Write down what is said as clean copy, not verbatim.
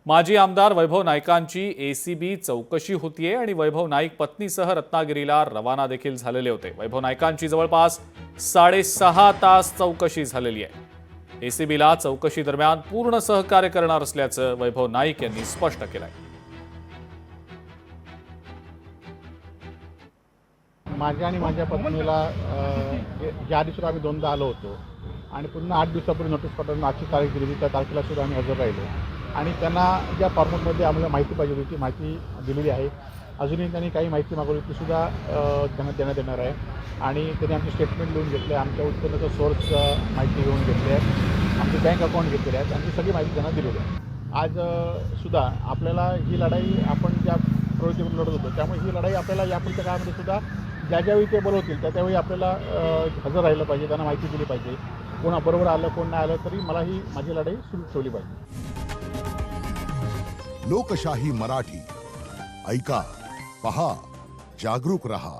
माजी आमदार वैभव नाईकांची एसीबी चौकशी होतीये आणि वैभव नाईक पत्नीसह रत्नागिरीला रवाना देखील झालेले होते। वैभव नाईकांची जवळपास 6.5 तास चौकशी झालेली आहे। एसीबीला चौकशी दरम्यान पूर्ण सहकार्य करणार असल्याचं वैभव नाईक यांनी स्पष्ट केलंय। माझ्या आणि माझ्या पत्नीला या आधी सुद्धा आम्ही दोनदा आलो होतो आणि पुन्हा 8 दिवसापूर्वी नोटीस पाठवून आजची तारीख दिली, त्या तारखेला सुद्धा आम्ही हजर राहिलो आणि त्यांना ज्या फॉर्मॅटमध्ये आम्हाला माहिती पाहिजे होती ती माहिती दिलेली आहे। अजूनही त्यांनी काही माहिती मागवली ती सुद्धा त्यांना देण्यात येणार आहे आणि त्यांनी आमचे स्टेटमेंट लिहून घेतले, आमच्या उत्पन्नाचं सोर्स माहिती घेऊन घेतली आहे, आमचे बँक अकाउंट घेतलेले आहेत आणि सगळी माहिती त्यांना दिलेली आहे। आज सुद्धा आपल्याला ही लढाई आपण ज्या प्रवृत्तीवर लढत होतो त्यामुळे ही लढाई आपल्याला यापुढच्या काळामध्ये सुद्धा ज्यावेळी ते बोलवतील त्यावेळी आपल्याला हजर राहिलं पाहिजे, त्यांना माहिती दिली पाहिजे। कोणा बरोबर आलं कोण नाही आलं तरी मला ही माझी लढाई सुरू ठेवली पाहिजे। लोकशाही मराठी ऐका, पहा, जागरूक रहा।